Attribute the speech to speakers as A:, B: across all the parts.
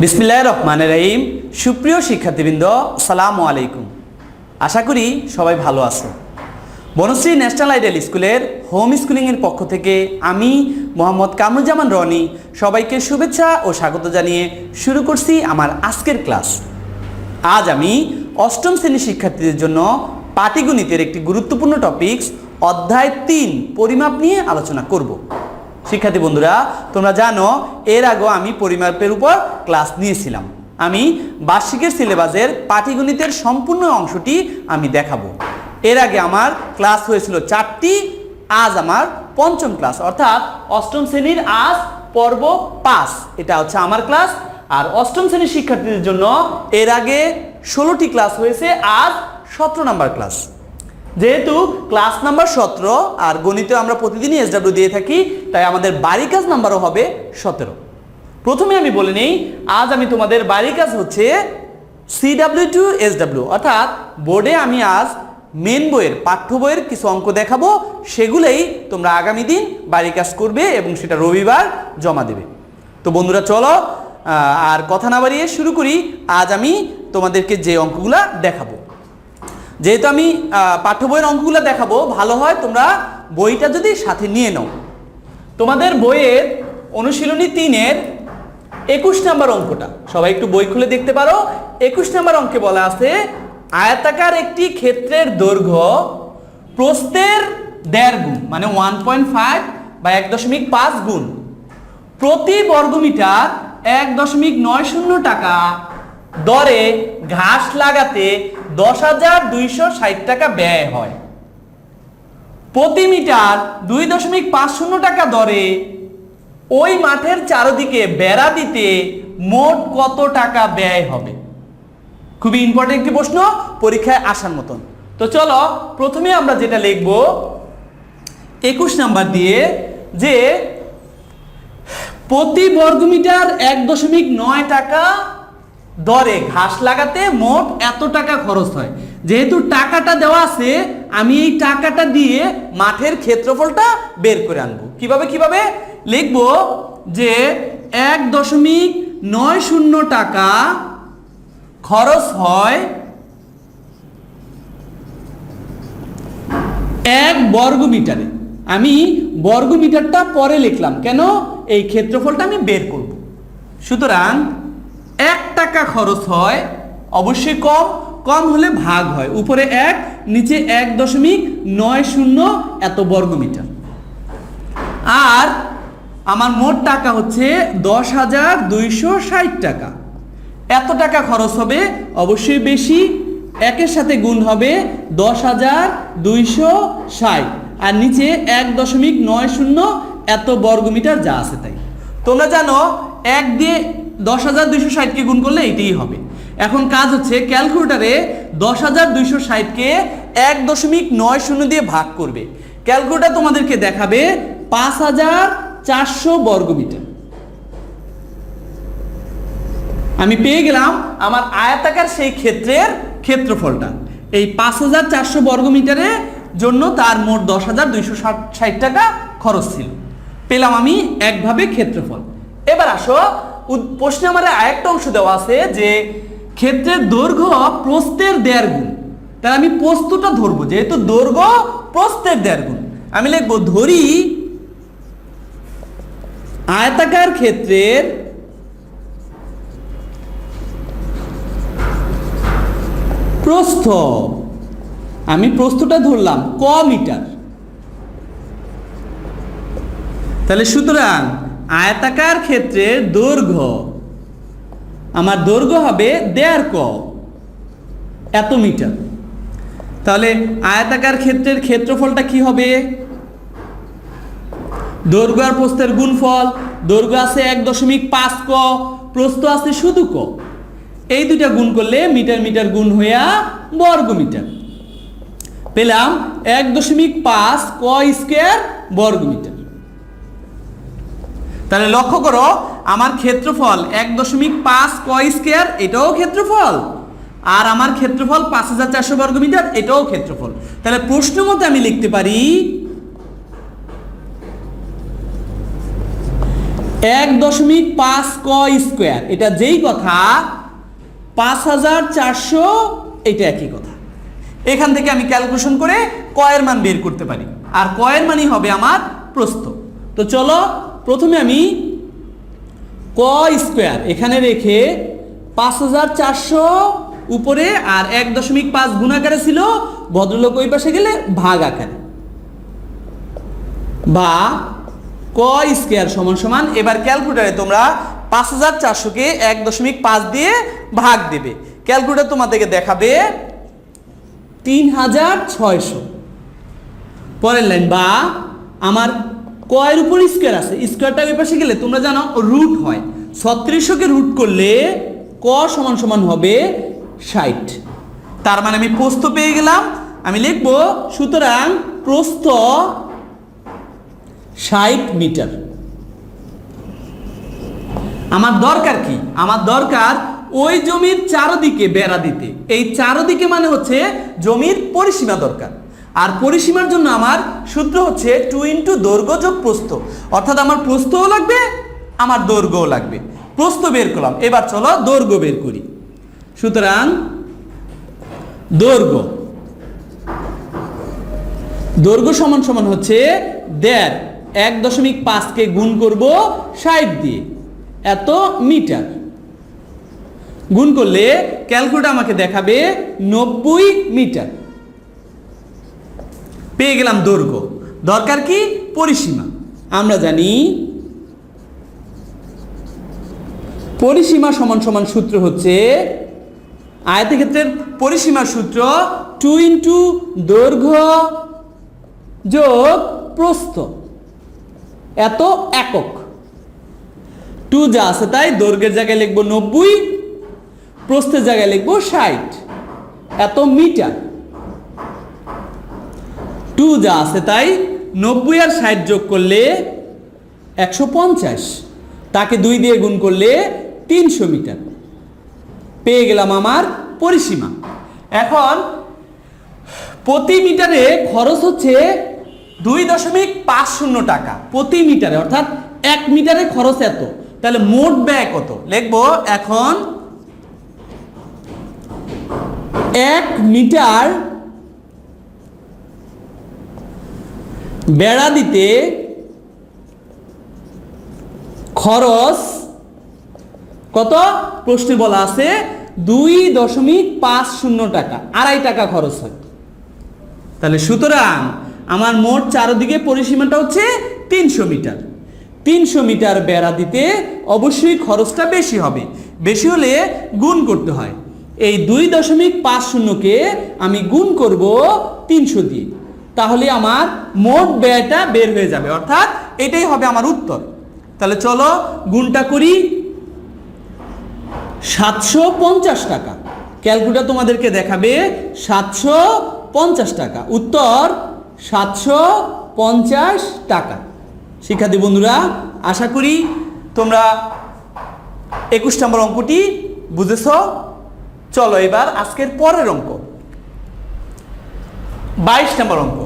A: বিসমিল্লাহির রহমানির রহিম। সুপ্রিয় শিক্ষার্থীবৃন্দ, আসসালামু আলাইকুম। আশা করি সবাই ভালো আছো। বনশ্রী ন্যাশনাল আইডিয়াল স্কুলের হোম স্কুলিংয়ের পক্ষ থেকে আমি মোহাম্মদ কামরুজ্জামান রনি সবাইকে শুভেচ্ছা ও স্বাগত জানিয়ে শুরু করছি আমার আজকের ক্লাস। আজ আমি অষ্টম শ্রেণীর শিক্ষার্থীদের জন্য পাটিগণিতের একটি গুরুত্বপূর্ণ টপিকস অধ্যায় ৩ পরিমাপ নিয়ে আলোচনা করব। শিক্ষার্থী বন্ধুরা, তোমরা জানো এর আগে আমি পরিমাপের উপর ক্লাস নিয়েছিলাম। আমি বার্ষিকের সিলেবাসের পাটিগণিতের সম্পূর্ণ অংশটি আমি দেখাবো। এর আগে আমার ক্লাস হয়েছিল 4টি, আজ আমার পঞ্চম ক্লাস, অর্থাৎ অষ্টম শ্রেণীর আজ পর্ব 5। এটা হচ্ছে আমার ক্লাস। আর অষ্টম শ্রেণীর শিক্ষার্থীদের জন্য এর আগে 16টি ক্লাস হয়েছে, আজ 17 নাম্বার ক্লাস। যেহেতু ক্লাস নাম্বার 17 আর গণিতে আমরা প্রতিদিনই SW দিয়ে থাকি, তাই আমাদের বাড়ি কাজ নাম্বারও হবে 17। প্রথমে আমি বলে নেই, আজ আমি তোমাদের বাড়ি কাজ হচ্ছে CW to SW, অর্থাৎ বোর্ডে আমি আজ মেন বইয়ের পাঠ্য বইয়ের কিছু অঙ্ক দেখাবো, সেগুলোই তোমরা আগামী দিন বাড়ি কাজ করবে এবং সেটা রবিবার জমা দেবে। তো বন্ধুরা চলো আর কথা না বাড়িয়ে শুরু করি। আজ আমি তোমাদেরকে যে অঙ্কগুলা দেখাবো, যেহেতু আমি পাঠ্য বইয়ের অঙ্কগুলো দেখাবো, ভালো হয় তোমরা বইটা যদি সাথে নিয়ে নাও। তোমাদের বইয়ের অনুশীলনী 3-এর 21 নাম্বার অঙ্কটা সবাই একটু বই খুলে দেখতে পারো। 21 নাম্বার অঙ্কে বলা আছে, আয়তাকার একটি ক্ষেত্রের দৈর্ঘ্য প্রস্থের 1.5 গুণ, মানে 1.5 বা 1.5 গুণ, প্রতি বর্গমিটার 1.90 টাকা দরে ঘাস লাগাতে 10,260 টাকা ব্যয় হয়। প্রতি মিটার 2.50 টাকা দরে ওই মাঠের চারদিকে বেড়া দিতে মোট কত টাকা ব্যয় হবে? খুবই ইম্পর্টেন্ট একটি প্রশ্ন, পরীক্ষায় আসার মতন। তো চলো প্রথমে আমরা যেটা লিখব 21 নাম্বার দিয়ে, যে প্রতি বর্গমিটার 1.9 টাকা দরে ঘাস লাগাতে মোট এত টাকা খরচ হয়। যেহেতু টাকাটা দেওয়া আছে, আমি এই টাকাটা দিয়ে মাঠের ক্ষেত্রফলটা বের করে আনবো। কিভাবে লিখব যে 1.90 টাকা খরচ হয় 1 বর্গমিটারে। আমি বর্গমিটারটা পরে লিখলাম, কেন? এই ক্ষেত্রফলটা আমি বের করব। সুতরাং 1 টাকা খরচ হয়, অবশ্যই কম হলে ভাগ হয়, উপরে 1 নিচে 1.90 এত বর্গমিটার। আর আমার মোট টাকা হচ্ছে 10,260 টাকা। এত টাকা খরচ হবে, অবশ্যই বেশি, 1-এর সাথে গুণ হবে 10,260, আর নিচে 1.90 এত বর্গমিটার যা আছে তাই। তোমরা জানো 1 দিয়ে 10,260কে গুণ করলে এটাই হবে। এখন কাজ হচ্ছে ক্যালকুলেটারে 10,260কে 1.90 দিয়ে ভাগ করবে। ক্যালকুলেটার তোমাদেরকে দেখাবে 5,400 বর্গমিটার। আমি পেয়ে গেলাম আমার আয়তাকার সেই ক্ষেত্রের ক্ষেত্রফলটা। এই 5,400 বর্গমিটারের জন্য তার মোট 10,260 টাকা খরচ ছিল। পেলাম আমি একভাবে ক্ষেত্রফল। এবার আসো, প্রশ্নে আমার আরেকটা অংশ দেওয়া আছে যে ক্ষেত্রের দৈর্ঘ্য প্রস্থের 1.5 গুণ। তাহলে আমি প্রস্থটা ধরবো, যেহেতু দৈর্ঘ্য প্রস্থের 1.5 গুণ, আমি লিখবো ধরি আয়তাকার ক্ষেত্রের প্রস্থ, আমি প্রস্থটা ধরলাম মিটার। তাহলে সুতরাং আয়তাকার ক্ষেত্রের দৈর্ঘ্য, আমার দৈর্ঘ্য হবে 1.5 এত মিটার। তাহলে আয়তাকার ক্ষেত্রের ক্ষেত্রফলটা কি হবে? দৈর্ঘ্য আর প্রস্থের গুণফল। দৈর্ঘ্য আছে 1.5 প্রস্থ আছে শুধু এই দুইটা গুণ করলে মিটার গুণ হইয়া বর্গমিটার। পেলাম 1.5 স্কয়ার বর্গমিটার। তাহলে লক্ষ্য করো, আমার ক্ষেত্রফল 1.5 স্কয়ার, এটাও ক্ষেত্রফল, আর আমার ক্ষেত্রফল 5,400 বর্গমিটার, এটাও ক্ষেত্রফল। তাহলে প্রশ্ন মতে আমি লিখতে পারি 1.5 ক স্কোয়ার, এটা যেই কথা 5400, এটা একই কথা। এখান থেকে আমি ক্যালকুলেশন করে ক এর মান বের করতে পারি, আর ক এর মানই হবে আমার প্রস্থ। তো চলো প্রথমে আমি ক স্কোয়ার এখানে রেখে 5400 উপরে আর 1.5 গুণ আকারে ছিল, ভদ্রলোক ওই পাশে গেলে ভাগ আকারে, বা ক স্কোয়ার সমান সমান, এবার ক্যালকুলেটারে তোমরা 5400-কে 1.5 দিয়ে ভাগ দেবে, ক্যালকুলেটার তোমাদেরকে দেখাবে 3600। পরের লাইন, বা আমার ক এর উপর স্কোয়ার আছে, স্কোয়ারটা ওই পাশে গেলে তোমরা জানো রুট হয়, 3600-কে রুট করলে ক সমান সমান হবে 60। তার মানে আমি প্রস্থ পেয়ে গেলাম। আমি লিখব সুতরাং প্রস্থ 60 মিটার। আমার দরকার কি? আমার দরকার ওই জমির চারদিকে বেড়া দিতে। এই চারদিকে মানে হচ্ছে জমির পরিসীমা দরকার, আর পরিসীমার জন্য আমার সূত্র হচ্ছে 2 × দৈর্ঘ্য যোগ প্রস্থ, অর্থাৎ আমার প্রস্থও লাগবে আমার দৈর্ঘ্যও লাগবে। প্রস্থ বের করলাম, এবার চলো দৈর্ঘ্য বের করি। সুতরাং দৈর্ঘ্য সমান সমান হচ্ছে 1.5-কে গুণ করব 60 দিয়ে, এত মিটার। গুণ করলে ক্যালকুলেটর আমাকে দেখাবে 90 মিটার। পেয়ে গেলাম দৈর্ঘ্য। দরকার কি? পরিসীমা। আমরা জানি পরিসীমা সমান সমান সূত্র হচ্ছে, আয়তক্ষেত্রের পরিসীমার সূত্র 2 × দৈর্ঘ্য যোগ প্রস্থ, এত একক। 2 যা আছে তাই, দৈর্ঘ্যের জায়গায় লিখবো 90, প্রস্থের জায়গায় লিখবো 60, এত মিটার। 2 যা আছে তাই, 90 আর 60 যোগ করলে 150, তাকে 2 দিয়ে গুণ করলে 300 মিটার। পেয়ে গেলাম আমার পরিসীমা। এখন প্রতি মিটারে খরচ হচ্ছে 2.50 টাকা প্রতি মিটারে, অর্থাৎ 1 মিটারে খরচ এত। তাহলে মোট ব্যয় কত লিখবো? এখন 1 মিটার বেড়া দিতে খরচ কত? প্রশ্নে বলা আছে 2.50 টাকা, 2.5 টাকা খরচ হয়। তাহলে সুতরাং আমার মোট চারদিকে পরিসীমাটা হচ্ছে 300 মিটার। 300 মিটার বেড়া দিতে অবশ্যই খরচটা বেশি হবে, বেশি হলে গুণ করতে হয়। এই 2.50-কে আমি গুণ করব 300 দিয়ে, তাহলে আমার মোট ব্যয়টা বের হয়ে যাবে, অর্থাৎ এটাই হবে আমার উত্তর। তাহলে চলো গুণটা করি। 750 টাকা। ক্যালকুলেটর তোমাদেরকে দেখাবে 750 টাকা। উত্তর 750 টাকা। শিক্ষার্থী বন্ধুরা, আশা করি তোমরা 21 নম্বর অঙ্কটি বুঝেছ। চলো এবার আজকের পরের অঙ্ক 22 নম্বর অঙ্ক।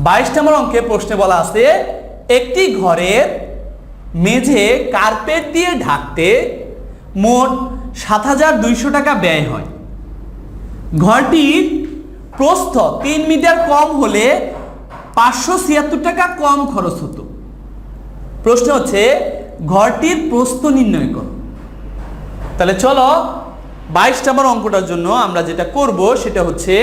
A: 22 নম্বর অঙ্কে প্রশ্নে বলা আছে একটি ঘরের মেঝে কার্পেট দিয়ে ঢাকতে মোট 7200 টাকা ব্যয় হয়। ঘরটির প্রস্থ 3 মিটার কম হলে 576 টাকা কম খরচ হতো। প্রশ্ন হচ্ছে ঘরটির প্রস্থ নির্ণয় করো। তাহলে চলো 22 নম্বর অঙ্কটার জন্য আমরা যেটা করব সেটা হচ্ছে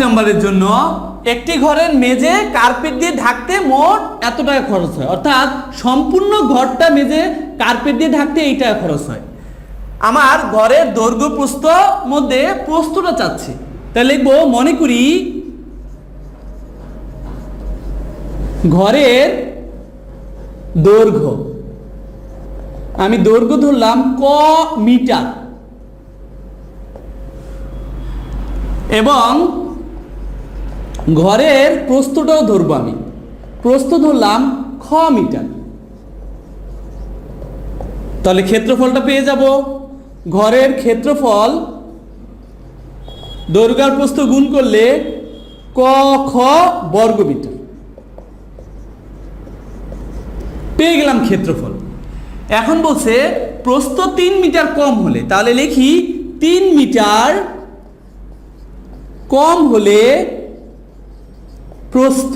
A: নম্বরের জন্য একটি ঘরের মেঝে কার্পেট দিয়ে ঢাকতে মোট এত টাকা খরচ হয়, অর্থাৎ সম্পূর্ণ ঘরটা মেঝে কার্পেট দিয়ে ঢাকতে এই টাকা খরচ হয়। আমার ঘরের দৈর্ঘ্য প্রস্থ মধ্যে প্রস্থটা চাচ্ছি, তাহলে লিখবো মনে করি ঘরের দৈর্ঘ্য, আমি দৈর্ঘ্য ধরলাম ক মিটার এবং ঘরের প্রস্থটাও ধরবো, আমি প্রস্থ ধরলাম খ মিটার। তাহলে ক্ষেত্রফলটা পেয়ে যাব, ঘরের ক্ষেত্রফল দৈর্ঘ্য আর প্রস্থ গুণ করলে ক খ বর্গমিটার, পেয়ে গেলাম ক্ষেত্রফল। এখন বলছে প্রস্থ 3 মিটার কম হলে, তাহলে লিখি 3 মিটার কম হলে প্রস্থ,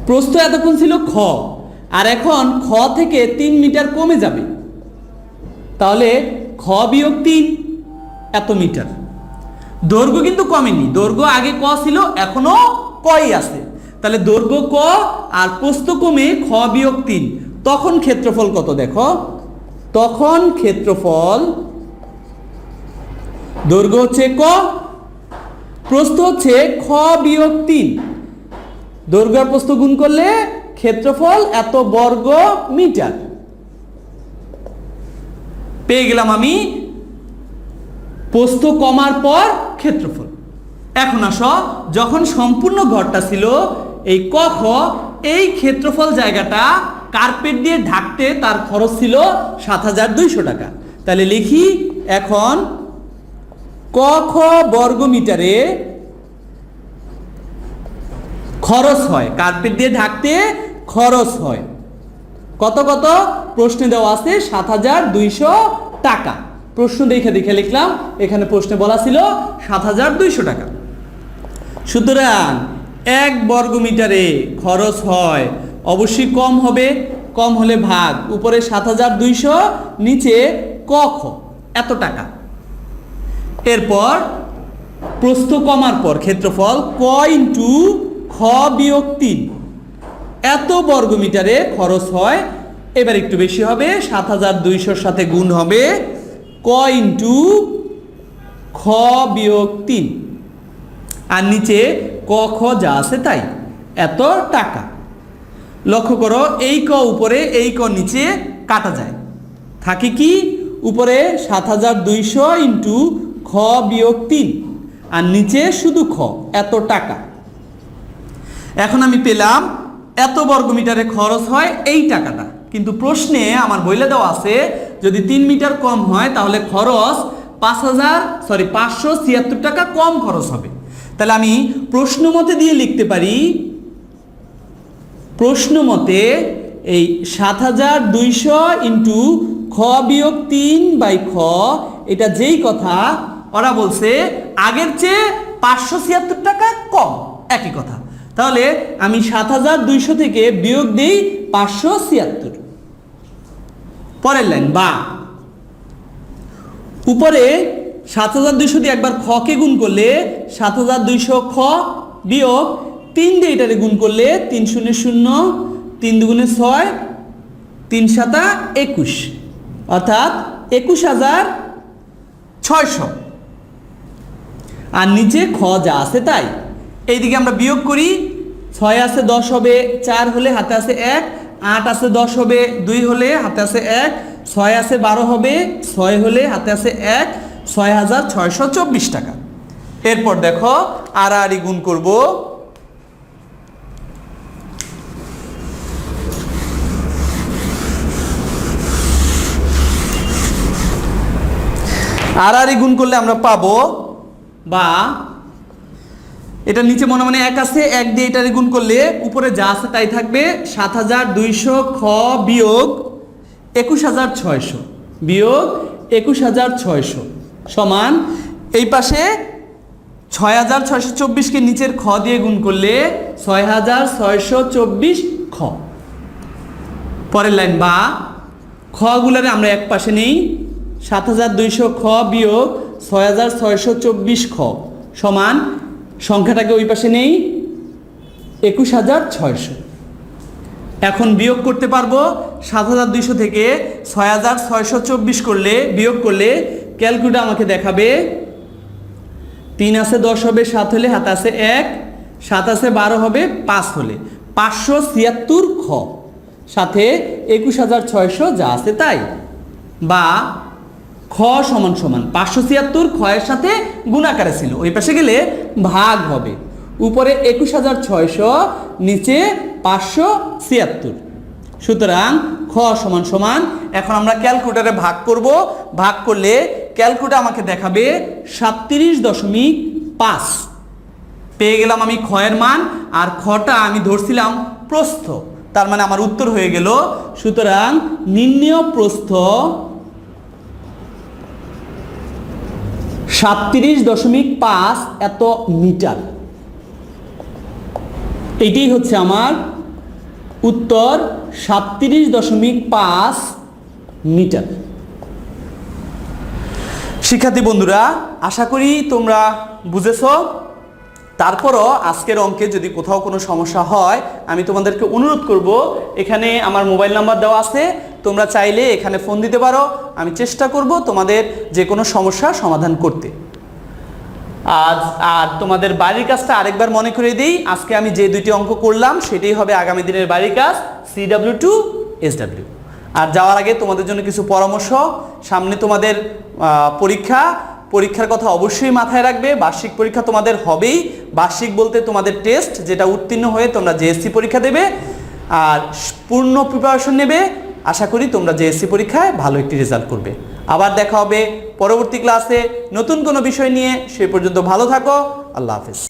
A: প্রস্থ এতক্ষণ ছিল খ, আর এখন খ থেকে 3 মিটার কমে যাবে, তাহলে খ বিয়োগ 3 এত মিটার। দৈর্ঘ্য কিন্তু কমেনি, দৈর্ঘ্য আগে ক ছিল, এখনো কই আছে, তাহলে দৈর্ঘ্য ক আর প্রস্থ কমে খ বিয়োগ 3, তখন ক্ষেত্রফল কত দেখো, তখন ক্ষেত্রফল দৈর্ঘ্য হচ্ছে ক, প্রস্থ হচ্ছে খ বিয়োগ 3, দৈর্ঘ্য আর প্রস্থ গুণ করলে ক্ষেত্রফল এত বর্গ মিটার। পেয়ে গেলাম আমি প্রস্থ কমার পর ক্ষেত্রফল। এখন আসো, যখন সম্পূর্ণ ঘরটা ছিল এই ক খ, এই ক্ষেত্রফল জায়গাটা কার্পেট দিয়ে ঢাকতে তার খরচ ছিল 7200 টাকা। তাহলে লিখি এখন ক খ বর্গ মিটারে খরচ হয়, কার্পেট দিয়ে ঢাকতে খরচ হয় কত কত, প্রশ্নে দেওয়া আছে 7200 টাকা। প্রশ্ন দেখে দেখে লিখলাম, এখানে প্রশ্নে বলা ছিল 7200 টাকা। সুতরাং 1 বর্গ মিটারে খরচ হয়, অবশ্যই কম হবে, কম হলে ভাগ, উপরে 7200, নিচে ক খ এত টাকা। এরপর প্রস্থ কমার পর ক্ষেত্রফল ক ইন্টু খ বিয়োগ 3 এত বর্গ মিটারে খরচ হয়, এবার একটু বেশি হবে, 7200 সাথে গুণ হবে ক ইন্টু খ বিয়োগ 3, আর নিচে ক খ যা আছে তাই, এত টাকা। লক্ষ্য করো, এই ক উপরে এই ক নিচে কাটা যায়, থাকে কি উপরে 7200 ইন্টু খ বিয়োগ 3, আর নিচে শুধু খ, এত টাকা। এখন আমি পেলাম এত বর্গ মিটারে খরচ হয় এই টাকাটা, কিন্তু প্রশ্নে আমার বলে দেওয়া আছে যদি 3 মিটার কম হয় তাহলে খরচ 576 টাকা কম খরচ হবে। তাহলে আমি প্রশ্ন মতে দিয়ে লিখতে পারি, প্রশ্ন মতে এই 7200 ইন্টু খ বিয়োগ 3/খ, এটা যেই কথা ওরা বলছে আগের চেয়ে 576 টাকা কম, একই কথা। তাহলে আমি 7200 থেকে বিয়োগ দেই 576। পরের লাইন, বা উপরে 7200 দিয়ে একবার খ কে গুণ করলে 7200 খ বিয়োগ 3 দিয়ে এটারে গুণ করলে 3 শূন্য 0, 3 দুগুণে 6, 3 সাতা 21, অর্থাৎ 21600। আর নিচে খ যা আছে তাই, এইদিকে আমরা বিয়োগ করি, 6 আছে 10 হবে, 4 হলে হাতে আছে 1, 8 আছে 10 হবে, 2 হলে হাতে আছে 1, 6 আছে 12 হবে, 6 হলে হাতে আছে 1, 6624 টাকা। এরপর দেখো আড়াআড়ি গুণ করব, আড়াআড়ি গুণ করলে আমরা পাবো, বা এটা নিচে মনে মনে 1 আছে, 1 দিয়ে এটারে গুণ করলে উপরে যা আছে তাই থাকবে, 7200 খ বিয়োগ 21600 বিয়োগ 21600 সমান, এই পাশে 6624 কে নিচের খ দিয়ে গুণ করলে 6624 খ। পরের লাইন, বা খ গুলারে আমরা এক পাশে নেই, 7200 খ বিয়োগ 6624 খ সমান, সংখ্যাটাকে ওই পাশে নেই 21600। এখন বিয়োগ করতে পারবো, 7200 থেকে 6624 করলে বিয়োগ করলে ক্যালকুলেটর আমাকে দেখাবে 3 আছে 10 হবে, 7 হলে হাতে আছে 1, 7 আছে 12 হবে, 5 হলে 576 খ, সাথে 21600 যা আছে তাই, বা খ সমান সমান 576 খ এর সাথে গুণাকারে ছিল, ওই পাশে গেলে ভাগ হবে, উপরে 21600 নিচে 576, সুতরাং খ সমান সমান, এখন আমরা ক্যালকুলেটরে ভাগ করব, ভাগ করলে ক্যালকুলেটর আমাকে দেখাবে 37.5। পেয়ে গেলাম আমি খ এর মান, আর খটা আমি ধরছিলাম প্রস্থ, তার মানে আমার উত্তর হয়ে গেল। সুতরাং নির্ণেয় প্রস্থ 37.5 এত মিটার। এইটাই হচ্ছে আমার উত্তর, 37.5 মিটার। শিক্ষার্থী বন্ধুরা, আশা করি তোমরা বুঝেছো। তারপরও আজকের অঙ্কে যদি কোথাও কোনো সমস্যা হয়, আমি তোমাদেরকে অনুরোধ করব, এখানে আমার মোবাইল নাম্বার দেওয়া আছে, তোমরা চাইলে এখানে ফোন দিতে পারো। আমি চেষ্টা করব তোমাদের যে কোনো সমস্যার সমাধান করতে। আর তোমাদের বাড়ির কাজটা আরেকবার মনে করে দিই, আজকে আমি যে দুইটি অঙ্ক করলাম সেটাই হবে আগামী দিনের বাড়ির কাজ, CW2 SW। আর যাওয়ার আগে তোমাদের জন্য কিছু পরামর্শ, সামনে তোমাদের পরীক্ষার কথা অবশ্যই মাথায় রাখবে। বার্ষিক পরীক্ষা তোমাদের হবেই, বার্ষিক বলতে তোমাদের টেস্ট, যেটা উত্তীর্ণ হয়ে তোমরা JSC পরীক্ষা দেবে আর পূর্ণ প্রিপারেশন নেবে। আশা করি তোমরা JSC পরীক্ষায় ভালো একটি রেজাল্ট করবে। আবার দেখা হবে পরবর্তী ক্লাসে নতুন কোনো বিষয় নিয়ে। সে পর্যন্ত ভালো থাকো। আল্লাহ হাফেজ।